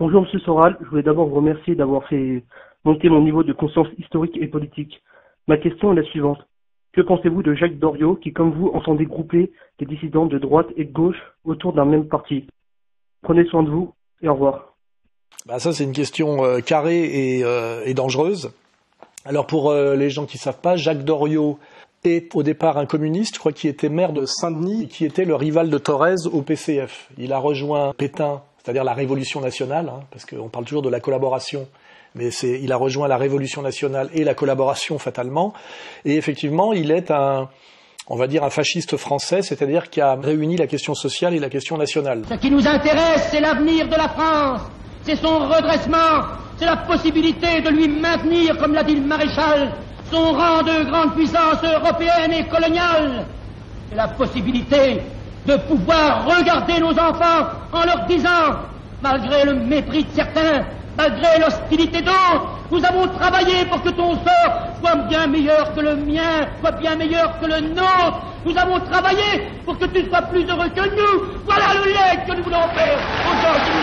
Bonjour Monsieur Soral, je voulais d'abord vous remercier d'avoir fait monter mon niveau de conscience historique et politique. Ma question est la suivante. Que pensez-vous de Jacques Doriot qui, comme vous, entendait grouper les dissidents de droite et de gauche autour d'un même parti? Prenez soin de vous et au revoir. Ça c'est une question carrée et dangereuse. Alors pour les gens qui ne savent pas, Jacques Doriot est au départ un communiste, je crois qu'il était maire de Saint-Denis, qui était le rival de Thorez au PCF. Il a rejoint Pétain, c'est-à-dire la Révolution nationale, parce qu'on parle toujours de la collaboration, mais il a rejoint la Révolution nationale et la collaboration fatalement. Et effectivement, il est un fasciste français, c'est-à-dire qui a réuni la question sociale et la question nationale. Ce qui nous intéresse, c'est l'avenir de la France, c'est son redressement, c'est la possibilité de lui maintenir, comme l'a dit le maréchal, son rang de grande puissance européenne et coloniale. C'est la possibilité de pouvoir regarder nos enfants en leur disant, malgré le mépris de certains, malgré l'hostilité d'autres, nous avons travaillé pour que ton sort soit bien meilleur que le mien, soit bien meilleur que le nôtre. Nous avons travaillé pour que tu sois plus heureux que nous. Voilà le lait que nous voulons faire aujourd'hui.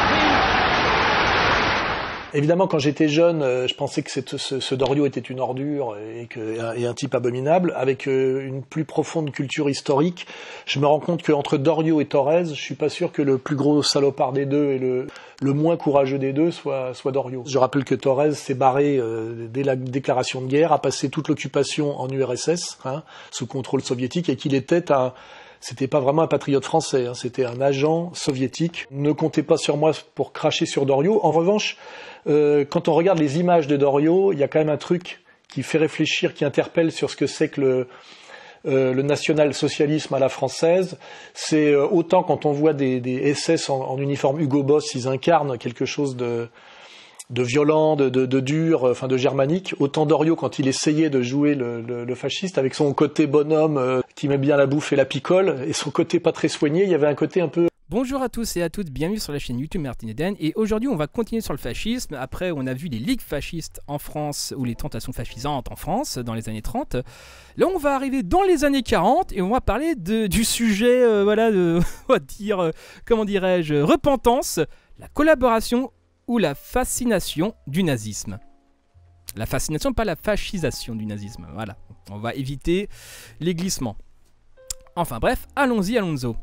Évidemment, quand j'étais jeune, je pensais que ce Doriot était une ordure et un type abominable. Avec une plus profonde culture historique, je me rends compte qu'entre Doriot et Thorez, je suis pas sûr que le plus gros salopard des deux et le moins courageux des deux soit Doriot. Je rappelle que Thorez s'est barré dès la déclaration de guerre, a passé toute l'occupation en URSS, sous contrôle soviétique, et qu'il c'était pas vraiment un patriote français, c'était un agent soviétique. Ne comptez pas sur moi pour cracher sur Doriot. En revanche, quand on regarde les images de Doriot, il y a quand même un truc qui fait réfléchir, qui interpelle sur ce que c'est que le national-socialisme à la française. C'est autant quand on voit des SS en uniforme Hugo Boss, ils incarnent quelque chose de violent, de dur, de germanique. Autant Doriot, quand il essayait de jouer le fasciste, avec son côté bonhomme qui met bien la bouffe et la picole, et son côté pas très soigné, il y avait un côté un peu... Bonjour à tous et à toutes, bienvenue sur la chaîne YouTube Martin Eden, et aujourd'hui on va continuer sur le fascisme. Après on a vu les ligues fascistes en France, ou les tentations fascisantes en France dans les années 30. Là on va arriver dans les années 40 et on va parler du sujet, on va dire, comment dirais-je, repentance, la collaboration ou la fascination du nazisme. La fascination, pas la fascisation du nazisme, voilà. On va éviter les glissements. Enfin bref, allons-y, allons-y.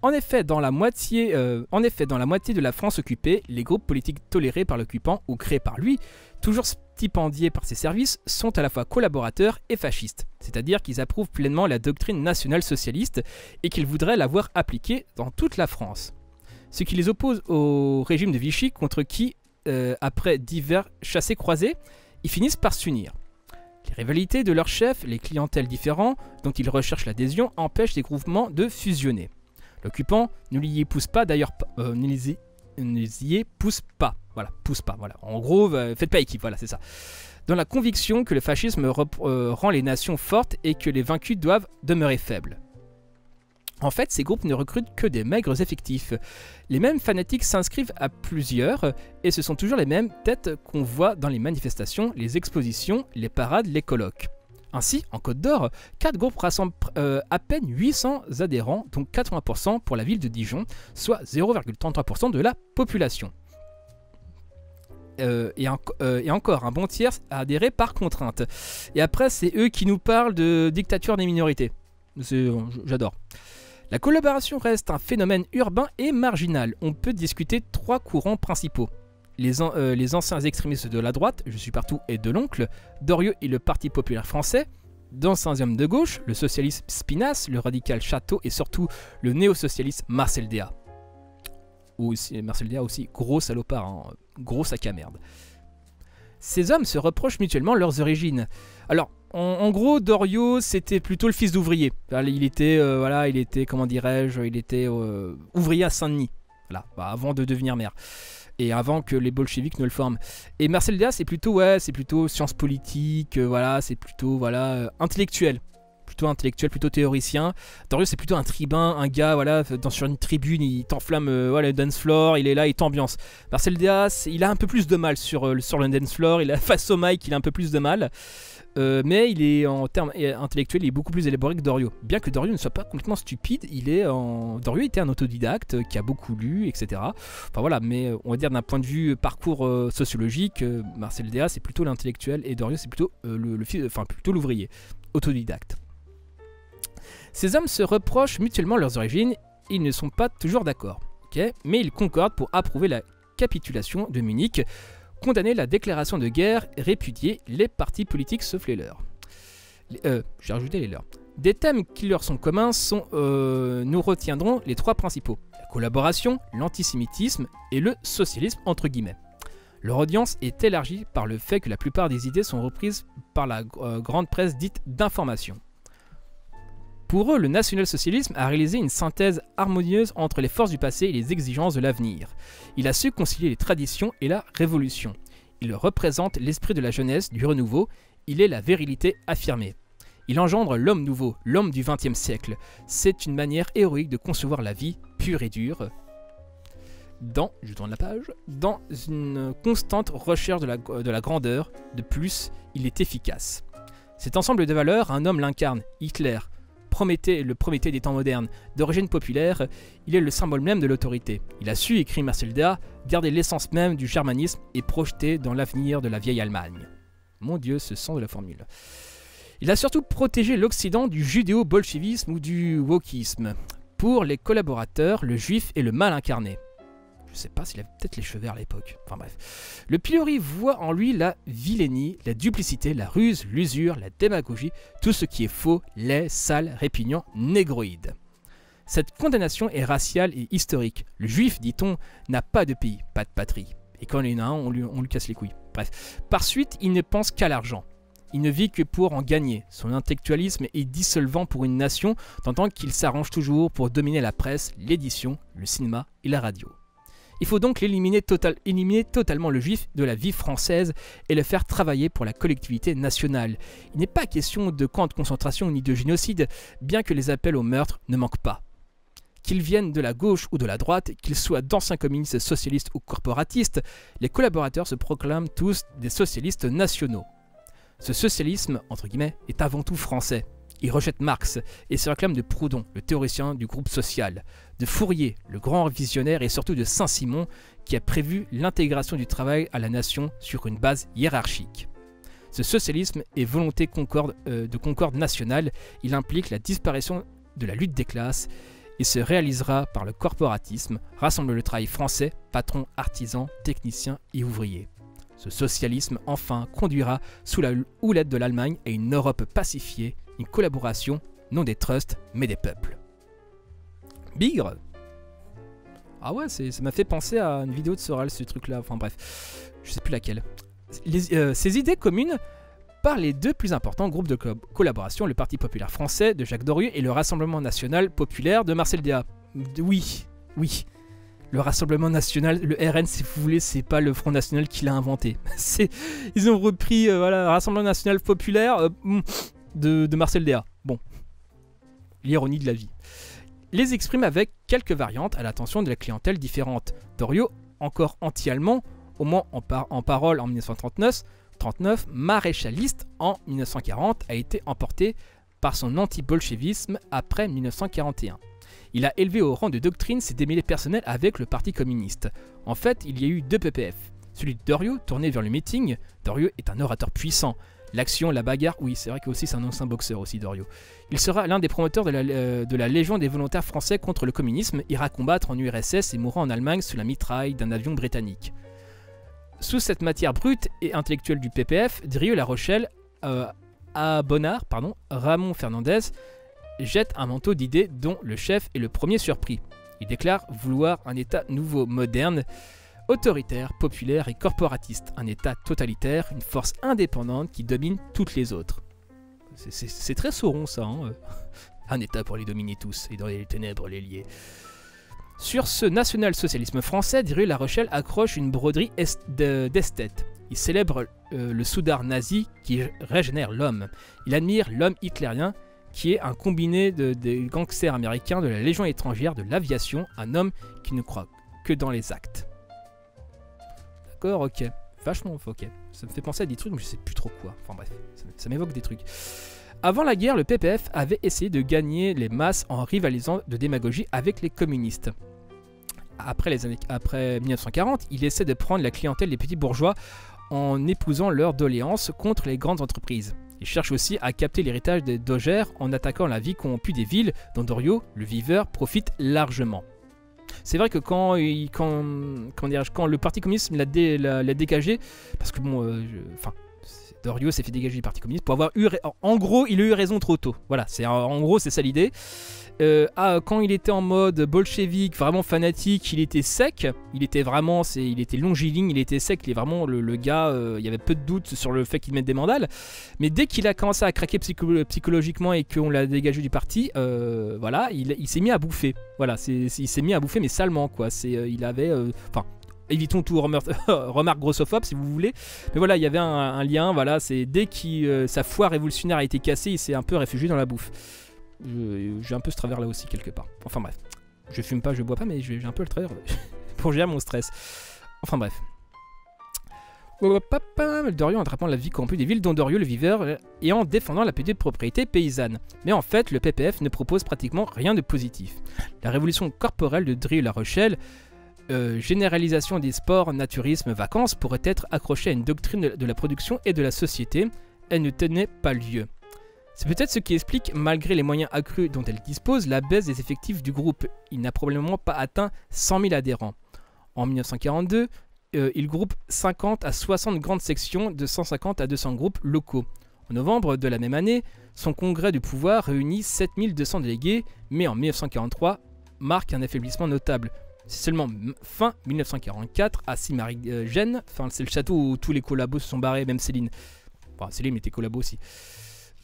En effet, dans la moitié de la France occupée, les groupes politiques tolérés par l'occupant ou créés par lui, toujours stipendiés par ses services, sont à la fois collaborateurs et fascistes. C'est-à-dire qu'ils approuvent pleinement la doctrine nationale-socialiste et qu'ils voudraient la voir appliquée dans toute la France. Ce qui les oppose au régime de Vichy, contre qui, après divers chassés-croisés, ils finissent par s'unir. Les rivalités de leurs chefs, les clientèles différents dont ils recherchent l'adhésion, empêchent ces groupements de fusionner. L'occupant ne l'y pousse pas, d'ailleurs, ne les y pousse pas. Voilà, pousse pas. Voilà. En gros, faites pas équipe. Voilà, c'est ça. Dans la conviction que le fascisme rend les nations fortes et que les vaincus doivent demeurer faibles. En fait, ces groupes ne recrutent que des maigres effectifs. Les mêmes fanatiques s'inscrivent à plusieurs, et ce sont toujours les mêmes têtes qu'on voit dans les manifestations, les expositions, les parades, les colloques. Ainsi, en Côte d'Or, 4 groupes rassemblent à peine 800 adhérents, dont 80% pour la ville de Dijon, soit 0,33% de la population. Et encore, un bon tiers a adhéré par contrainte. Et après, c'est eux qui nous parlent de dictature des minorités. J'adore. La collaboration reste un phénomène urbain et marginal. On peut discuter 3 courants principaux. Les anciens extrémistes de la droite, Je suis partout et de l'Oncle, Doriot et le Parti populaire français, d'anciens hommes de gauche, le socialiste Spinasse, le radical Château et surtout le néo-socialiste Marcel Déat. Marcel Déat aussi, gros salopard, gros sac à merde. Ces hommes se reprochent mutuellement leurs origines. Alors, en gros, Doriot, c'était plutôt le fils d'ouvrier. Il était, comment dirais-je, il était ouvrier à Saint-Denis, voilà, avant de devenir maire. Et avant que les bolcheviks ne le forment. Et Marcel Déat, c'est plutôt sciences politiques, c'est plutôt, intellectuel. Plutôt intellectuel, plutôt théoricien. Doriot, c'est plutôt un tribun, un gars, sur une tribune, il t'enflamme le dance floor, il est là, il t'ambiance. Marcel Déat, il a un peu plus de mal sur le dance floor, face au mic, il a un peu plus de mal. mais il est en termes intellectuels, il est beaucoup plus élaboré que Doriot. Bien que Doriot ne soit pas complètement stupide, Doriot était un autodidacte qui a beaucoup lu, etc. Enfin voilà, mais on va dire d'un point de vue parcours sociologique, Marcel Déat c'est plutôt l'intellectuel et Doriot c'est plutôt plutôt l'ouvrier, autodidacte. Ces hommes se reprochent mutuellement leurs origines, ils ne sont pas toujours d'accord, mais ils concordent pour approuver la capitulation de Munich, condamner la déclaration de guerre, répudier les partis politiques sauf les leurs. J'ai rajouté les leurs. Des thèmes qui leur sont communs nous retiendrons les trois principaux: la collaboration, l'antisémitisme et le socialisme entre guillemets. Leur audience est élargie par le fait que la plupart des idées sont reprises par la grande presse dite d'information. Pour eux, le national-socialisme a réalisé une synthèse harmonieuse entre les forces du passé et les exigences de l'avenir. Il a su concilier les traditions et la révolution. Il représente l'esprit de la jeunesse, du renouveau. Il est la virilité affirmée. Il engendre l'homme nouveau, l'homme du XXe siècle. C'est une manière héroïque de concevoir la vie, pure et dure, je tourne la page, dans une constante recherche de la grandeur. De plus, il est efficace. Cet ensemble de valeurs, un homme l'incarne, Hitler, le Prométhée des temps modernes, d'origine populaire, il est le symbole même de l'autorité. Il a su, écrit Marcel Déat, garder l'essence même du germanisme et projeter dans l'avenir de la vieille Allemagne. Mon Dieu, ce sens de la formule. Il a surtout protégé l'Occident du judéo-bolchevisme ou du wokisme. Pour les collaborateurs, le juif est le mal incarné. Je sais pas s'il avait peut-être les cheveux verts à l'époque. Enfin bref. Le pilori voit en lui la vilainie, la duplicité, la ruse, l'usure, la démagogie, tout ce qui est faux, laid, sale, répugnant, négroïde. Cette condamnation est raciale et historique. Le juif, dit-on, n'a pas de pays, pas de patrie. Et quand il y en a un, on lui casse les couilles. Bref. Par suite, il ne pense qu'à l'argent. Il ne vit que pour en gagner. Son intellectualisme est dissolvant pour une nation, tant qu'il s'arrange toujours pour dominer la presse, l'édition, le cinéma et la radio. Il faut donc éliminer totalement le juif de la vie française et le faire travailler pour la collectivité nationale. Il n'est pas question de camp de concentration ni de génocide, bien que les appels au meurtre ne manquent pas. Qu'ils viennent de la gauche ou de la droite, qu'ils soient d'anciens communistes, socialistes ou corporatistes, les collaborateurs se proclament tous des socialistes nationaux. Ce socialisme, entre guillemets, est avant tout français. Il rejette Marx et se réclame de Proudhon, le théoricien du groupe social, de Fourier, le grand visionnaire, et surtout de Saint-Simon, qui a prévu l'intégration du travail à la nation sur une base hiérarchique. Ce socialisme est volonté de concorde nationale, il implique la disparition de la lutte des classes et se réalisera par le corporatisme, rassemble le travail français, patrons, artisans, techniciens et ouvriers. Ce socialisme, enfin, conduira sous la houlette de l'Allemagne à une Europe pacifiée, une collaboration, non des trusts, mais des peuples. Bigre. Ah ouais, ça m'a fait penser à une vidéo de Soral, ce truc-là. Enfin bref, je sais plus laquelle. Ces idées communes par les deux plus importants groupes de collaboration, le Parti populaire français de Jacques Doriot et le Rassemblement national populaire de Marcel Déat. Oui. Le Rassemblement national, le RN, si vous voulez, c'est pas le Front national qui l'a inventé. Ils ont repris le Rassemblement national populaire de Marcel Déat. Bon, l'ironie de la vie. Les exprime avec quelques variantes à l'attention de la clientèle différente. Doriot, encore anti-allemand, au moins en parole en 1939, maréchaliste en 1940, a été emporté par son anti-bolchevisme après 1941. Il a élevé au rang de doctrine ses démêlés personnels avec le Parti communiste. En fait, il y a eu deux PPF. Celui de Doriot, tourné vers le meeting. Doriot est un orateur puissant. L'action, la bagarre, oui, c'est vrai que aussi c'est un ancien boxeur aussi, Doriot. Il sera l'un des promoteurs de la Légion des volontaires français contre le communisme, ira combattre en URSS et mourra en Allemagne sous la mitraille d'un avion britannique. Sous cette matière brute et intellectuelle du PPF, Drieux La Rochelle, à Bonnard, Ramon Fernandez, jette un manteau d'idées dont le chef est le premier surpris. Il déclare vouloir un État nouveau, moderne, autoritaire, populaire et corporatiste, un État totalitaire, une force indépendante qui domine toutes les autres. C'est très Sauron ça, hein. Un État pour les dominer tous et dans les ténèbres les lier. Sur ce national-socialisme français, Drieux La Rochelle accroche une broderie d'esthète. Il célèbre le soudard nazi qui régénère l'homme. Il admire l'homme hitlérien qui est un combiné des gangsters américains, de la Légion étrangère, de l'aviation, un homme qui ne croit que dans les actes. D'accord, ok. Vachement ok. Ça me fait penser à des trucs, mais je sais plus trop quoi. Enfin bref, ça m'évoque des trucs. Avant la guerre, le PPF avait essayé de gagner les masses en rivalisant de démagogie avec les communistes. Après 1940, il essaie de prendre la clientèle des petits bourgeois en épousant leurs doléances contre les grandes entreprises. Il cherche aussi à capter l'héritage des dogères en attaquant la vie corrompue des villes dont Doriot, le viveur, profite largement. C'est vrai que quand le Parti communiste l'a dégagé, parce que bon, Doriot s'est fait dégager du Parti communiste pour avoir eu... En gros, il a eu raison trop tôt. Voilà, en gros, c'est ça l'idée. Quand il était en mode bolchevique, vraiment fanatique, il était sec. Il était longiligne, il était sec. Il est vraiment le gars... il y avait peu de doute sur le fait qu'il mette des mandales. Mais dès qu'il a commencé à craquer psychologiquement et qu'on l'a dégagé du parti, voilà, il s'est mis à bouffer. Voilà, il s'est mis à bouffer, mais salement, quoi. Il avait... évitons tout remarque grossophobe si vous voulez, mais voilà, il y avait un lien, voilà, c'est dès que sa foi révolutionnaire a été cassée, il s'est un peu réfugié dans la bouffe. J'ai un peu ce travers là aussi quelque part. Enfin bref, je fume pas, je bois pas, mais j'ai un peu le travers pour gérer mon stress. Enfin bref. Doriot en attrapant la vie corrompue des villes dont Doriot le viveur et en défendant la petite propriété paysanne. Mais en fait, le PPF ne propose pratiquement rien de positif. La révolution corporelle de Drieux-La Rochelle, généralisation des sports, naturisme, vacances pourrait être accrochée à une doctrine de la production et de la société. Elle ne tenait pas lieu. C'est peut-être ce qui explique, malgré les moyens accrus dont elle dispose, la baisse des effectifs du groupe. Il n'a probablement pas atteint 100 000 adhérents. En 1942, il groupe 50 à 60 grandes sections de 150 à 200 groupes locaux. En novembre de la même année, son congrès du pouvoir réunit 7200 délégués, mais en 1943 marque un affaiblissement notable. C'est seulement fin 1944 à Simarie-Gênes, c'est le château où tous les collabos se sont barrés, même Céline. Enfin, Céline était collabo aussi.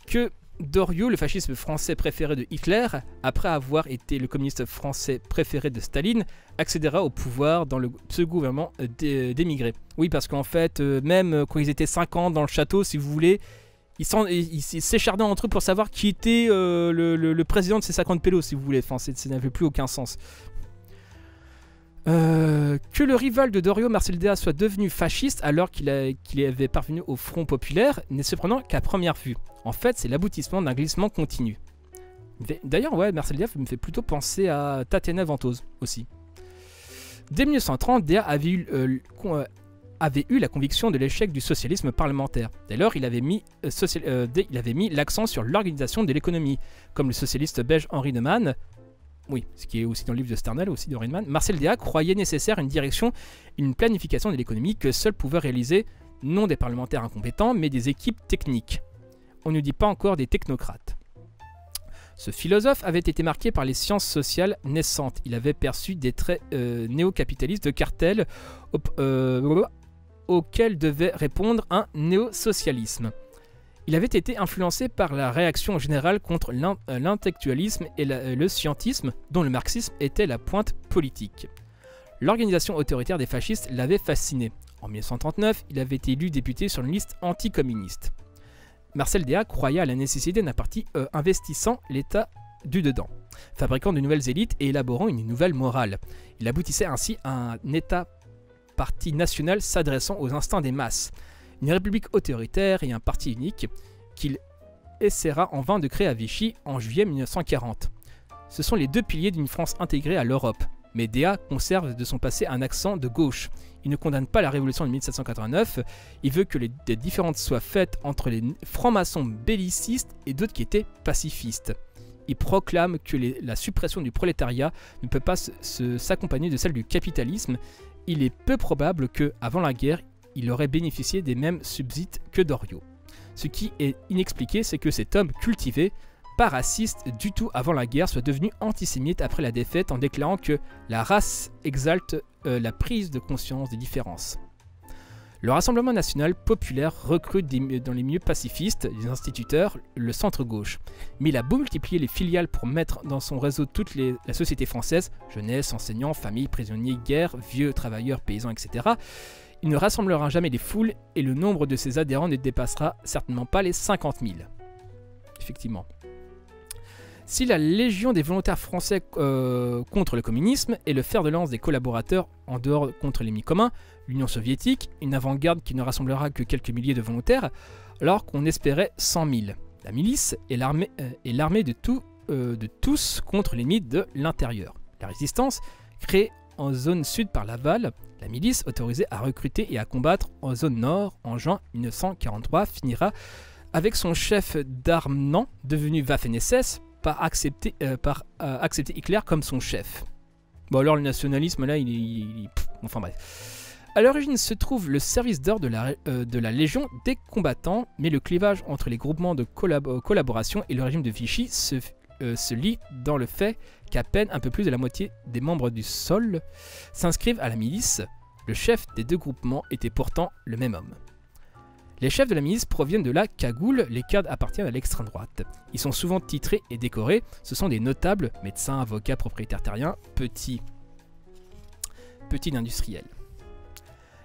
Que Doriot, le fascisme français préféré de Hitler, après avoir été le communiste français préféré de Staline, accédera au pouvoir dans ce gouvernement d'émigrés. Oui, parce qu'en fait, même quand ils étaient 50 dans le château, si vous voulez, ils s'échardaient entre eux pour savoir qui était le président de ces 50 pélos, si vous voulez. Enfin, ça n'avait plus aucun sens. Que le rival de Doriot, Marcel Déat, soit devenu fasciste alors qu'il avait parvenu au Front populaire n'est cependant qu'à première vue. En fait, c'est l'aboutissement d'un glissement continu. D'ailleurs, ouais, Marcel Déat me fait plutôt penser à Tatiana Ventose aussi. Dès 1930, Déat avait eu la conviction de l'échec du socialisme parlementaire. Dès lors, il avait mis l'accent sur l'organisation de l'économie, comme le socialiste belge Henri Neumann. Oui, ce qui est aussi dans le livre de Sternel, aussi de Riemann. Marcel Déat croyait nécessaire une direction, une planification de l'économie que seuls pouvaient réaliser non des parlementaires incompétents, mais des équipes techniques. On ne dit pas encore des technocrates. Ce philosophe avait été marqué par les sciences sociales naissantes. Il avait perçu des traits néo-capitalistes de cartel auxquels devait répondre un néo-socialisme. Il avait été influencé par la réaction générale contre l'intellectualisme et le scientisme, dont le marxisme était la pointe politique. L'organisation autoritaire des fascistes l'avait fasciné. En 1939, il avait été élu député sur une liste anticommuniste. Marcel Déat croyait à la nécessité d'un parti investissant l'État du dedans, fabriquant de nouvelles élites et élaborant une nouvelle morale. Il aboutissait ainsi à un État-parti national s'adressant aux instincts des masses. Une république autoritaire et un parti unique qu'il essaiera en vain de créer à Vichy en juillet 1940. Ce sont les deux piliers d'une France intégrée à l'Europe. Mais Déat conserve de son passé un accent de gauche. Il ne condamne pas la révolution de 1789, il veut que des différences soient faites entre les francs-maçons bellicistes et d'autres qui étaient pacifistes. Il proclame que la suppression du prolétariat ne peut pas s'accompagner de celle du capitalisme. Il est peu probable que, avant la guerre, il aurait bénéficié des mêmes subsides que Doriot. Ce qui est inexpliqué, c'est que cet homme cultivé, pas raciste du tout avant la guerre, soit devenu antisémite après la défaite en déclarant que la race exalte la prise de conscience des différences. Le Rassemblement national populaire recrute dans les milieux pacifistes, des instituteurs, le centre-gauche. Mais il a beau multiplier les filiales pour mettre dans son réseau toute la société française, jeunesse, enseignants, familles, prisonniers, guerre, vieux, travailleurs, paysans, etc., il ne rassemblera jamais les foules et le nombre de ses adhérents ne dépassera certainement pas les 50 000. Effectivement. Si la Légion des volontaires français contre le communisme est le fer de lance des collaborateurs en dehors contre l'ennemi commun, l'Union soviétique, une avant-garde qui ne rassemblera que quelques milliers de volontaires, alors qu'on espérait 100 000. La milice est l'armée de tous contre l'ennemi de l'intérieur. La résistance, créée en zone sud par Laval, la milice autorisée à recruter et à combattre en zone nord en juin 1943 finira avec son chef d'armement devenu Waffen-SS par accepter Hitler comme son chef. Bon alors le nationalisme là enfin bref. À l'origine se trouve le service d'ordre de la Légion des combattants, mais le clivage entre les groupements de collaboration et le régime de Vichy se lie dans le fait qu'à peine un peu plus de la moitié des membres du SOL s'inscrivent à la milice. Le chef des deux groupements était pourtant le même homme. Les chefs de la milice proviennent de la cagoule, les cadres appartiennent à l'extrême droite. Ils sont souvent titrés et décorés, ce sont des notables, médecins, avocats, propriétaires terriens, petits industriels.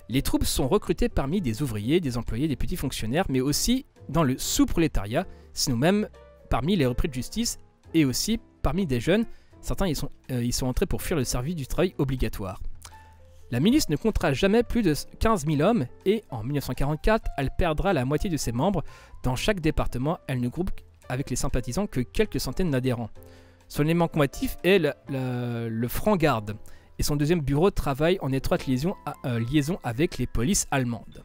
Les troupes sont recrutées parmi des ouvriers, des employés, des petits fonctionnaires, mais aussi dans le sous-prolétariat, sinon même parmi les repris de justice et aussi parmi des jeunes. Certains y sont entrés pour fuir le service du travail obligatoire. La milice ne comptera jamais plus de 15 000 hommes et en 1944, elle perdra la moitié de ses membres. Dans chaque département, elle ne groupe avec les sympathisants que quelques centaines d'adhérents. Son élément combatif est le franc-garde et son deuxième bureau travaille en étroite liaison avec les polices allemandes.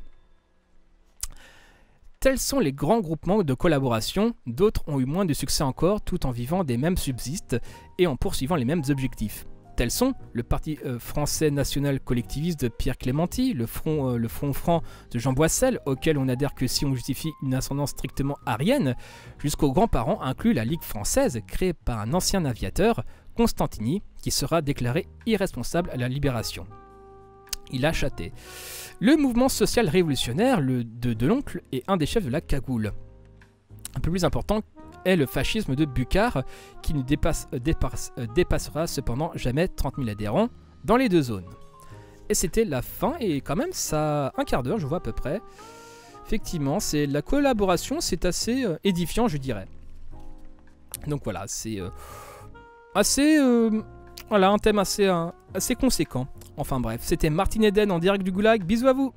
Tels sont les grands groupements de collaboration, d'autres ont eu moins de succès encore tout en vivant des mêmes subsistes et en poursuivant les mêmes objectifs. Tels sont le Parti français national collectiviste de Pierre Clémenty, le Front franc de Jean Boissel, auquel on adhère que si on justifie une ascendance strictement arienne, jusqu'aux grands-parents inclut la Ligue française, créée par un ancien aviateur, Constantini, qui sera déclaré irresponsable à la Libération. Il a châté. Le mouvement social révolutionnaire, le de l'oncle, est un des chefs de la cagoule. Un peu plus important est le fascisme de Bucquart, qui ne dépassera cependant jamais 30 000 adhérents dans les deux zones. Et c'était la fin, et quand même, ça un quart d'heure, je vois à peu près. Effectivement, c'est la collaboration, c'est assez édifiant, je dirais. Donc voilà, c'est voilà, un thème assez conséquent. Enfin bref, c'était Martin Eden en direct du Goulag, bisous à vous!